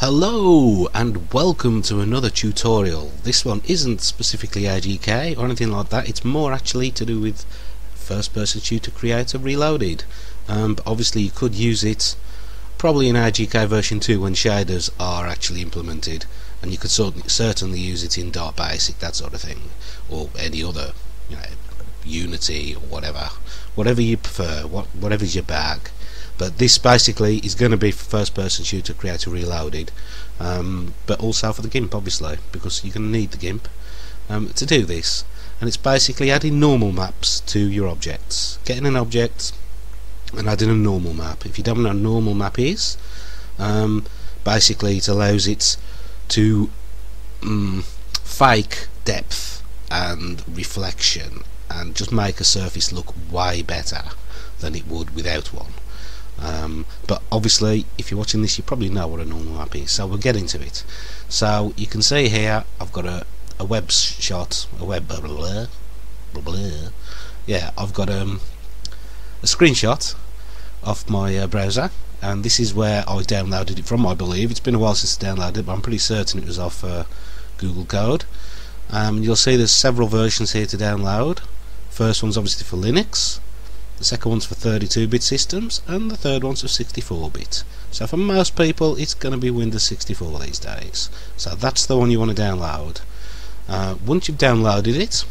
Hello and welcome to another tutorial. This one isn't specifically AGK or anything like that, it's more actually to do with first person shooter creator reloaded. But obviously you could use it probably in AGK version 2 when shaders are actually implemented, and you could certainly use it in Dart Basic, that sort of thing, or any other, Unity or whatever you prefer, whatever's your bag. But this basically is going to be for first person shooter creator reloaded, but also for the Gimp, obviously, because you're going to need the Gimp to do this. And it's basically adding normal maps to your objects, getting an object and adding a normal map. If you don't know what a normal map is, basically it allows it to fake depth and reflection and just make a surface look way better than it would without one. But obviously if you're watching this you probably know what a normal map is, so we'll get into it. So you can see here I've got a web shot, I've got a screenshot of my browser, and this is where I downloaded it from. I believe it's been a while since I downloaded it, but I'm pretty certain it was off Google Code. You'll see there's several versions here to download. First one's obviously for Linux, the second one's for 32-bit systems, and the third one's for 64-bit. So for most people it's going to be Windows 64 these days. So that's the one you want to download. Once you've downloaded it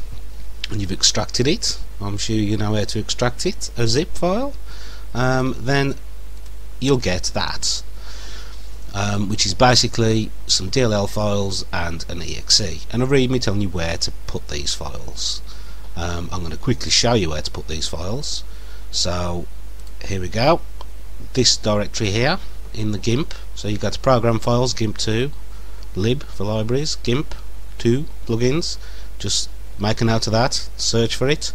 and you've extracted it, I'm sure you know how to extract it, a zip file, then you'll get that, which is basically some DLL files and an exe, and a readme telling you where to put these files. I'm going to quickly show you where to put these files. So here we go, this directory here in the Gimp. So you go to program files, Gimp2, lib for libraries, Gimp2 plugins. Just make a note of that, search for it,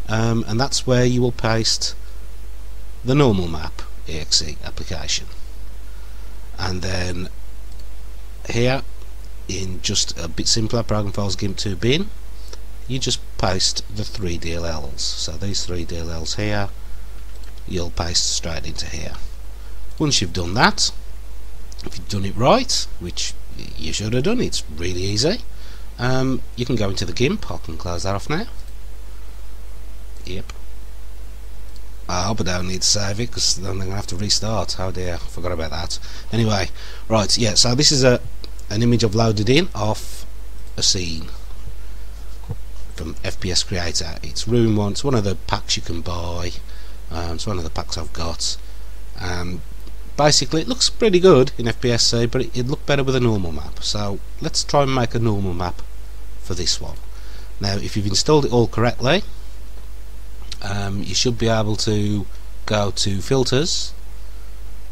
and that's where you will paste the normal map exe application. And then here in just a bit simpler, program files Gimp2 bin, you just paste the 3 DLLs. So these 3 DLLs here you'll paste straight into here. Once you've done that, if you've done it right, which you should have done, it's really easy, you can go into the Gimp. I can close that off now. Yep. I hope I don't need to save it, because then I'm going to have to restart. Oh dear, I forgot about that. Anyway, right, yeah, so this is an image I've loaded in of a scene from FPS Creator. It's Room 1, it's one of the packs you can buy, it's one of the packs I've got. Basically it looks pretty good in Fpsc, but it'd look better with a normal map. So let's try and make a normal map for this one. Now if you've installed it all correctly, you should be able to go to filters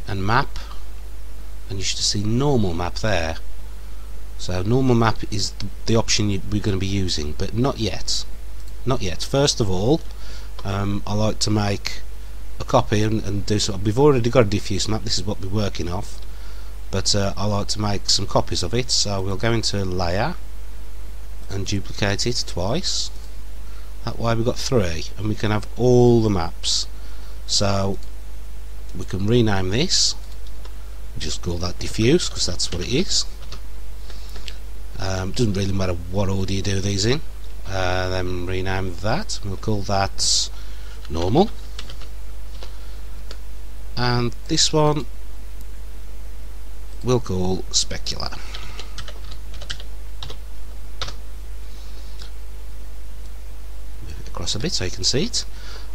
and map, and you should see normal map there. So normal map is the option we're going to be using, but not yet. First of all, I like to make a copy and do something. We've already got a diffuse map, this is what we're working off, but I like to make some copies of it. So we'll go into layer and duplicate it twice. That way we've got 3, and we can have all the maps. So we can rename this, just call that diffuse, because that's what it is. Doesn't really matter what order you do these in. Then rename that, we'll call that normal, and this one we'll call specular. Move it across a bit so you can see it.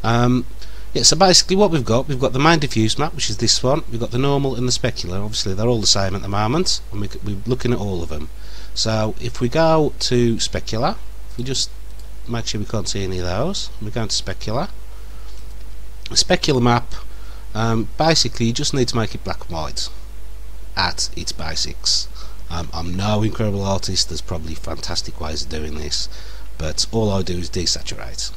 Yeah, so basically what we've got the main diffuse map, which is this one, we've got the normal and the specular. Obviously they're all the same at the moment, and we're looking at all of them. So if we go to specular, if we just make sure we can't see any of those, we're going to specular. A specular map, basically you just need to make it black and white at its basics. I'm no incredible artist, there's probably fantastic ways of doing this, but all I do is desaturate.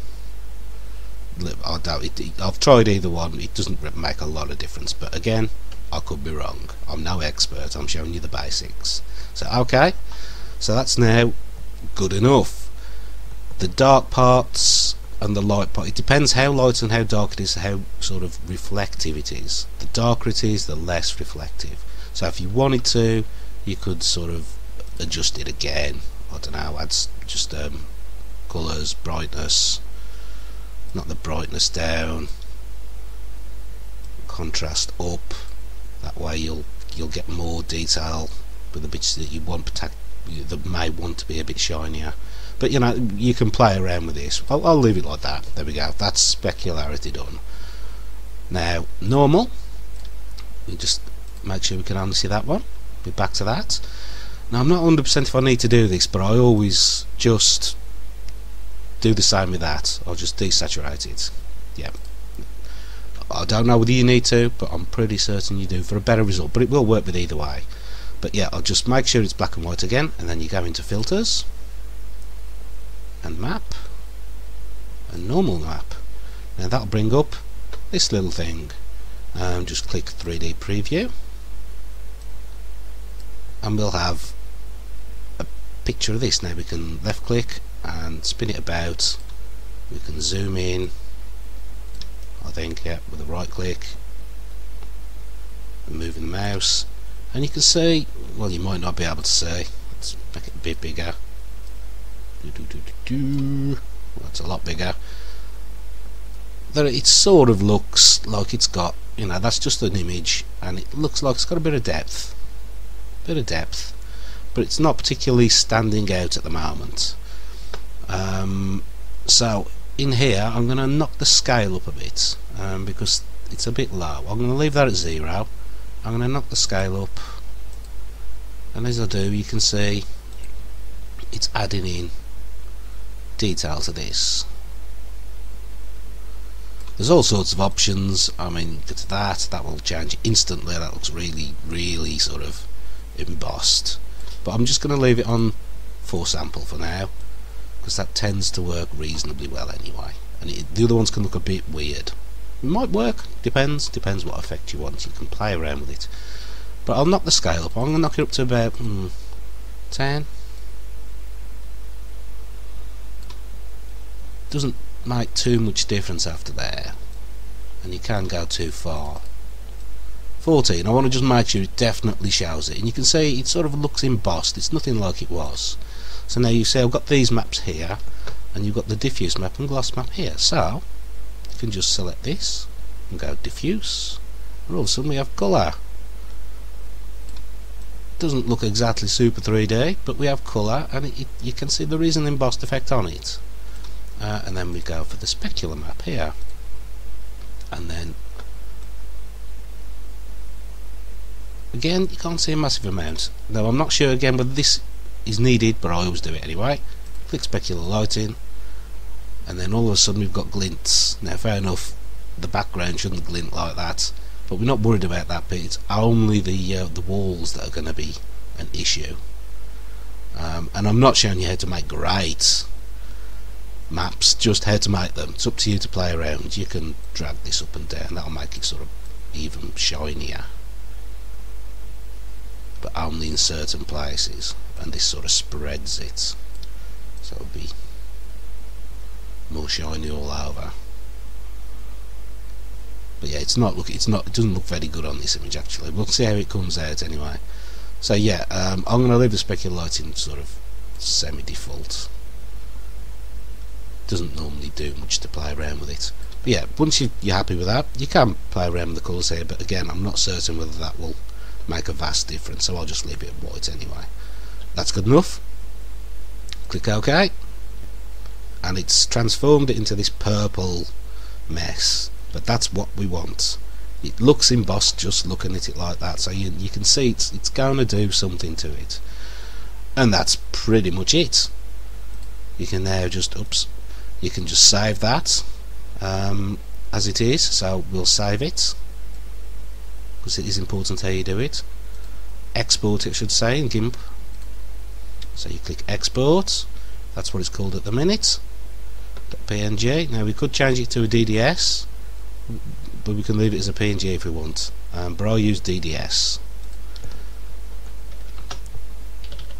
I've tried either one, it doesn't make a lot of difference, but again, I could be wrong. I'm no expert, I'm showing you the basics. So okay, so that's now good enough. The dark parts and the light part, it depends how light and how dark it is, how sort of reflective it is. The darker it is, the less reflective. So if you wanted to, you could sort of adjust it again. I don't know, add just colours, brightness, not the brightness down, contrast up. That way you'll get more detail with the bits that you want that may want to be a bit shinier. But you know, you can play around with this. I'll leave it like that. There we go. That's specularity done. Now normal, we just make sure we can only see that one. Be back to that. Now I'm not 100% if I need to do this, but I always just do the same with that. I'll just desaturate it. Yeah. I don't know whether you need to, but I'm pretty certain you do for a better result, but it will work with either way. But yeah, I'll just make sure it's black and white again, and then you go into filters and map and normal map. Now that'll bring up this little thing. Just click 3D preview and we'll have a picture of this. Now we can left click and spin it about. We can zoom in, I think, yeah, with a right click and moving the mouse, and you can see, well, you might not be able to see, let's make it a bit bigger. Well, it's a lot bigger. There, it sort of looks like it's got, you know, that's just an image, and it looks like it's got a bit of depth, but it's not particularly standing out at the moment. So in here I'm going to knock the scale up a bit, because it's a bit low. I'm going to leave that at 0. I'm going to knock the scale up, and as I do, you can see it's adding in detail to this. There's all sorts of options. I mean, get to that will change instantly. That looks really sort of embossed, but I'm just going to leave it on for sample for now, because that tends to work reasonably well anyway, and the other ones can look a bit weird. It might work, depends what effect you want. You can play around with it, but I'll knock the scale up. I'm going to knock it up to about 10. Doesn't make too much difference after there, and you can go too far. 14, I want to just make sure it definitely shows it, and you can see it sort of looks embossed. It's nothing like it was. So now you see I've got these maps here, and you've got the diffuse map and gloss map here. So you can just select this and go diffuse, and all of a sudden we have colour. Doesn't look exactly super 3D, but we have colour, and you can see there is an embossed effect on it. And then we go for the specular map here, and then again you can't see a massive amount. Now I'm not sure again whether this is needed, but I always do it anyway. Click specular lighting, and then all of a sudden we've got glints. Now fair enough, the background shouldn't glint like that, but we're not worried about that bit. It's only the walls that are going to be an issue. And I'm not showing you how to make great maps, just how to make them. It's up to you to play around. You can drag this up and down, that'll make it sort of even shinier, but only in certain places, and this sort of spreads it, so it'll be more shiny all over. But yeah, it doesn't look very good on this image actually. We'll see how it comes out anyway. So yeah, I'm going to leave the specular lighting sort of semi-default. Doesn't normally do much to play around with it, but yeah, once you're happy with that, you can play around with the colours here, but again I'm not certain whether that will make a vast difference, so I'll just leave it at white anyway. That's good enough. Click OK, and it's transformed it into this purple mess, but that's what we want. It looks embossed just looking at it like that, so you can see it's going to do something to it, and that's pretty much it. You can now just you can just save that as it is, so we'll save it because it is important how you do it. Export it, I should say, in Gimp. So you click export, that's what it's called at the minute, .png. Now we could change it to a DDS, but we can leave it as a PNG if we want, but I'll use DDS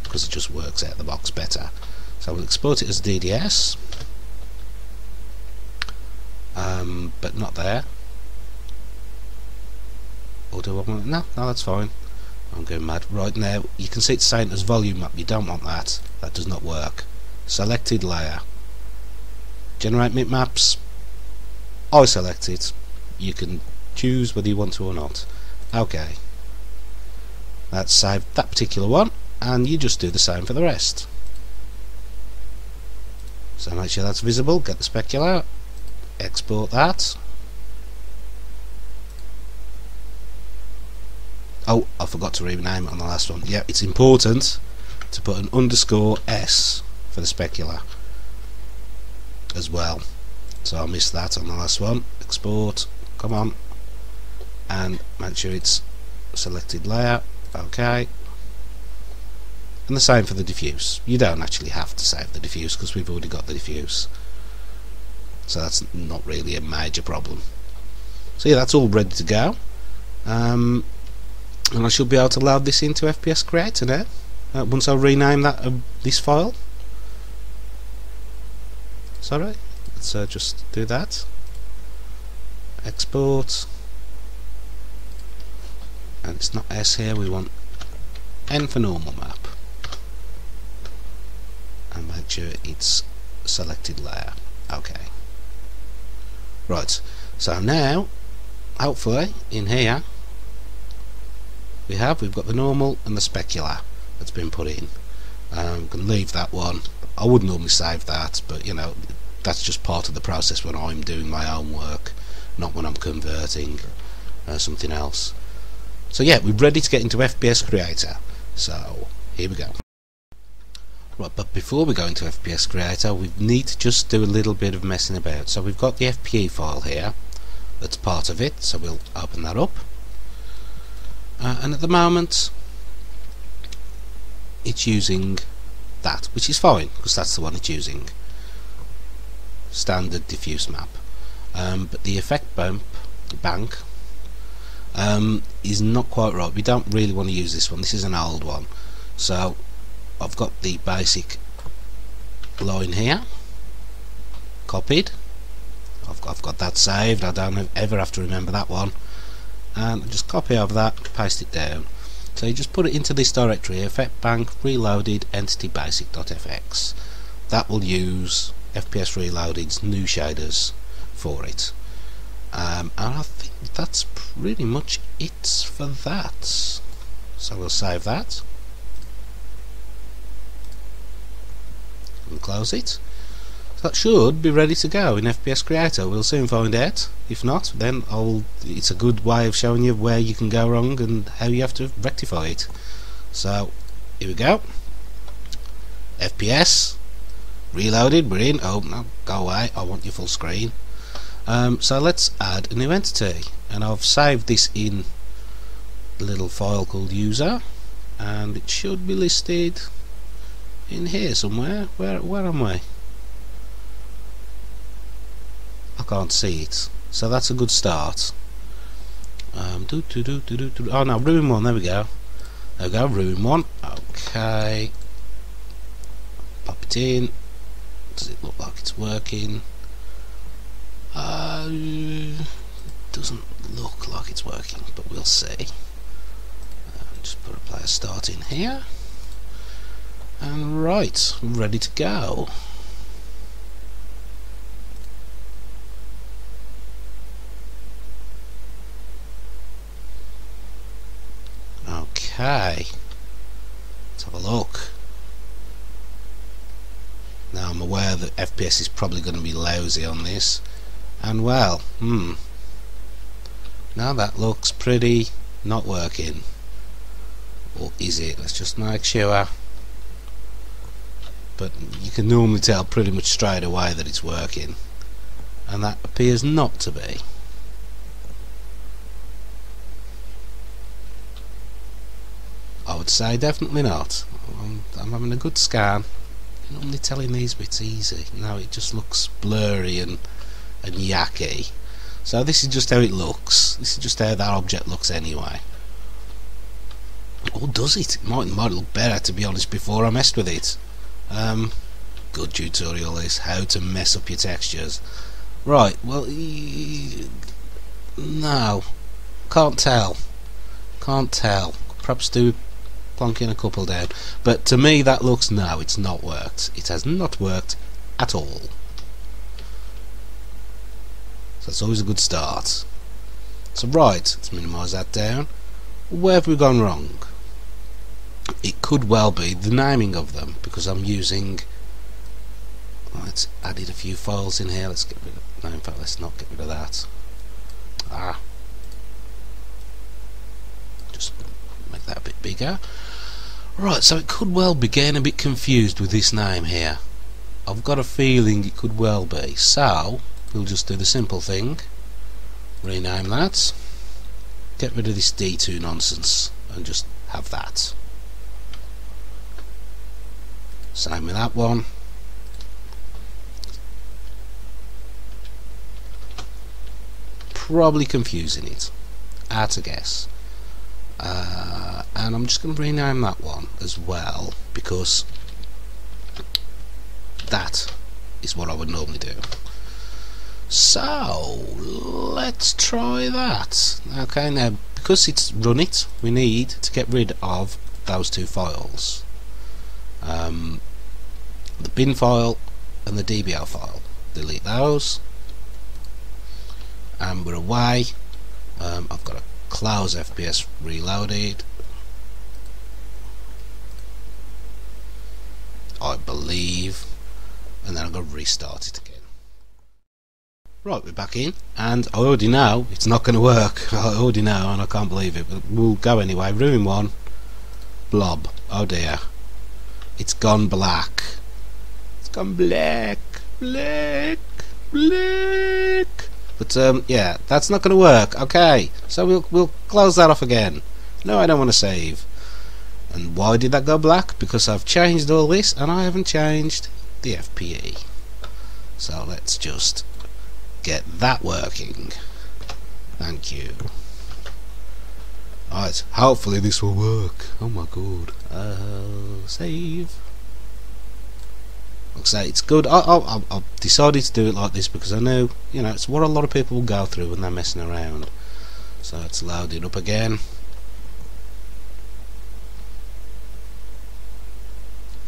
because it just works out of the box better. So we'll export it as DDS, but not there. Or do I want it? No, that's fine. I'm going mad. Right now, you can see it's saying as volume map. You don't want that. That does not work. Selected layer. Generate bitmaps. I select it. You can choose whether you want to or not. Okay. That's saved that particular one, and you just do the same for the rest. So make sure that's visible. Get the specular. Export that. Oh, I forgot to rename it on the last one. Yeah, it's important to put an underscore S for the specular as well. So I missed that on the last one. Export, come on, and make sure it's selected layer. Okay. And the same for the diffuse. You don't actually have to save the diffuse because we've already got the diffuse. So that's not really a major problem. So yeah, that's all ready to go. And I should be able to load this into FPS Creator now once I rename that this file. Sorry, let's just do that. Export, and it's not S here, we want N for normal map, and make sure it's selected layer. Okay, right, so now hopefully in here we've got the normal and the specular that's been put in. We can leave that one. I wouldn't normally save that, but you know, that's just part of the process when I'm doing my own work, not when I'm converting something else. So yeah, we're ready to get into FPS Creator. So here we go. Right, but before we go into FPS Creator, we need to just do a little bit of messing about. So we've got the FPE file here that's part of it, so we'll open that up. And at the moment it's using that, which is fine because that's the one it's using, standard diffuse map. But the effect bank is not quite right. We don't really want to use this one. This is an old one. So I've got the basic line here copied. I've got that saved. I don't ever have to remember that one. And just copy over that, paste it down. So you just put it into this directory, effect bank reloaded entity basic.fx. That will use FPS Reloaded's new shaders for it. And I think that's pretty much it for that. So we'll save that and close it. So that should be ready to go in FPS Creator. We'll soon find out. If not, then it's a good way of showing you where you can go wrong and how you have to rectify it. So here we go. FPS Reloaded, we're in. Oh no, go away, I want your full screen. So let's add a new entity, and I've saved this in a little file called user, and it should be listed in here somewhere. Where am I? I can't see it, so that's a good start. Oh no, room 1, there we go. There we go, room 1. Okay, pop it in. Does it look like it's working? Doesn't look like it's working, but we'll see. Just put a player start in here, and right, we're ready to go. Okay, let's have a look. Now I'm aware that FPS is probably going to be lousy on this, and well, now that looks pretty not working. Or is it? Let's just make sure. But you can normally tell pretty much straight away that it's working, and that appears not to be. I would say definitely not. I'm having a good scan. You're normally telling these bits easy. No, it just looks blurry and yucky. So this is just how it looks. This is just how that object looks anyway. Or does it? It might look better, to be honest, before I messed with it. Good tutorial is how to mess up your textures. Right, well, no, can't tell. perhaps do plonking a couple down, but to me that looks, no, it's not worked. It has not worked at all. So that's always a good start. So right, let's minimise that down. Where have we gone wrong? It could well be the naming of them, because I'm using, let's added a few files in here. Let's get rid of, no, in fact let's not get rid of that. Just make that a bit bigger. Right, so it could well be getting a bit confused with this name here. I've got a feeling it could well be, so we'll just do the simple thing, rename that, get rid of this D2 nonsense and just have that. Same with that one. Probably confusing it, at a guess. And I'm just going to rename that one as well, because that is what I would normally do. So let's try that. Okay, now because it's run it, we need to get rid of those two files, the bin file and the DBL file. Delete those, and we're away. I've got to close FPS reloaded, I believe, and then I'm going to restart it again. Right, we're back in, and I already know it's not going to work. I already know, and I can't believe it, but we'll go anyway. Room 1, blob. Oh dear, it's gone black. It's gone black, black, black. But yeah, that's not going to work. Okay, so we'll close that off again. No, I don't want to save. And why did that go black? Because I've changed all this, and I haven't changed the FPE. So let's just get that working. Thank you. Alright, hopefully this will work. Oh my god. Save. Like I say, it's good. I've decided to do it like this because I know, you know, it's what a lot of people will go through when they're messing around. So let's load it up again.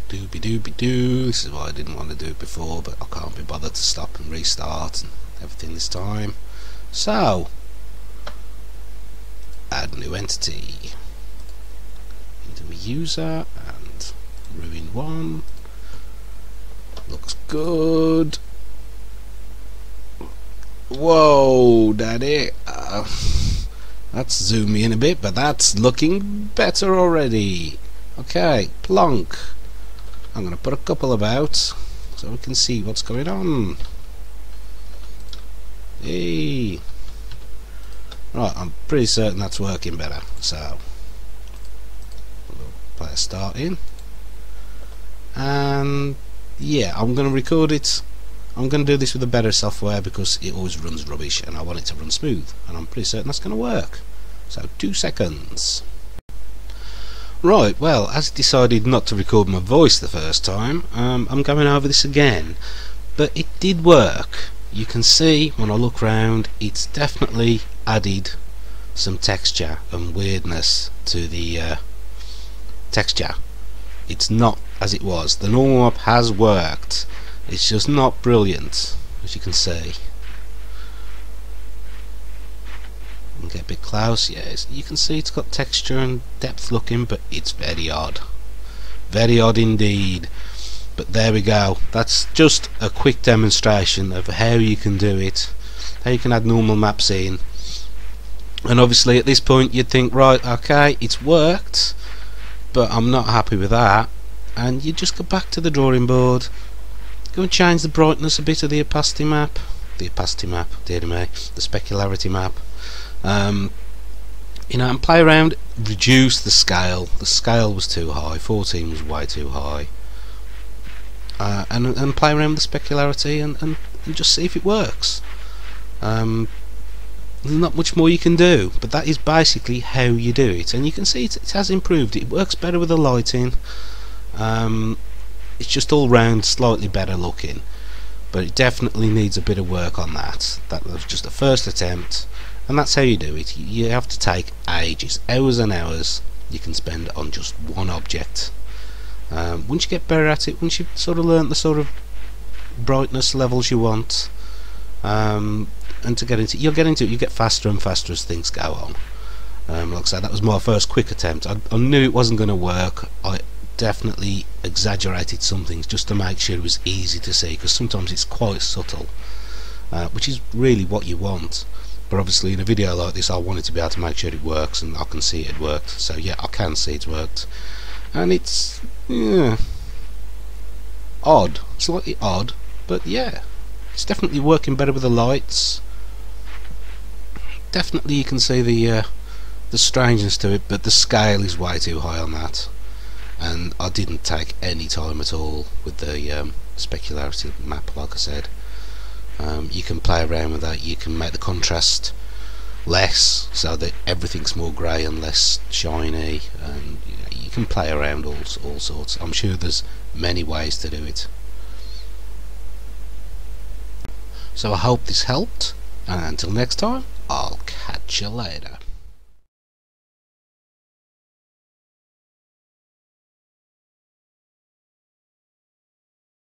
Doobie doobie doo. This is why I didn't want to do it before, but I can't be bothered to stop and restart and everything this time. So add new entity into my user and ruin 1. Looks good. Whoa, daddy. Let's zoom in a bit, but that's looking better already. Okay, plonk. I'm going to put a couple about so we can see what's going on. Hey. Right, I'm pretty certain that's working better. So we'll play a start in, and yeah, I'm going to record it. I'm going to do this with a better software because it always runs rubbish and I want it to run smooth, and I'm pretty certain that's going to work. So 2 seconds. Right, well, as I decided not to record my voice the first time, I'm going over this again, but it did work. You can see when I look around, it's definitely added some texture and weirdness to the texture. It's not as it was. The normal map has worked, it's just not brilliant, as you can see. Get a bit close. Yes, you can see it's got texture and depth looking, but it's very odd indeed. But there we go, that's just a quick demonstration of how you can do it, how you can add normal maps in. And obviously at this point you'd think, right, okay, it's worked, but I'm not happy with that, and you just go back to the drawing board, go and change the brightness a bit of the opacity map, dear me, the specularity map. You know, and play around, reduce the scale. The scale was too high, 14 was way too high, and play around with the specularity and just see if it works. There's not much more you can do, but that is basically how you do it, and you can see it has improved. It works better with the lighting. It's just all round slightly better looking, but it definitely needs a bit of work on that. That was just the first attempt, and that's how you do it. You have to take ages, hours and hours, you can spend on just one object. Once you get better at it, once you've sort of learnt the sort of brightness levels you want, and to get into, you'll get into it, you get faster and faster as things go on. Like I said, that was my first quick attempt. I knew it wasn't going to work. I definitely exaggerated some things just to make sure it was easy to see, because sometimes it's quite subtle, which is really what you want. But obviously in a video like this I wanted to be able to make sure it works, and I can see it worked. So yeah, I can see it's worked, and it's odd, slightly odd, but yeah, it's definitely working better with the lights. Definitely you can see the strangeness to it, but the scale is way too high on that, and I didn't take any time at all with the specularity map. Like I said, you can play around with that. You can make the contrast less so that everything's more grey and less shiny, and you can play around all sorts. I'm sure there's many ways to do it. So I hope this helped, and until next time, I'll catch you later.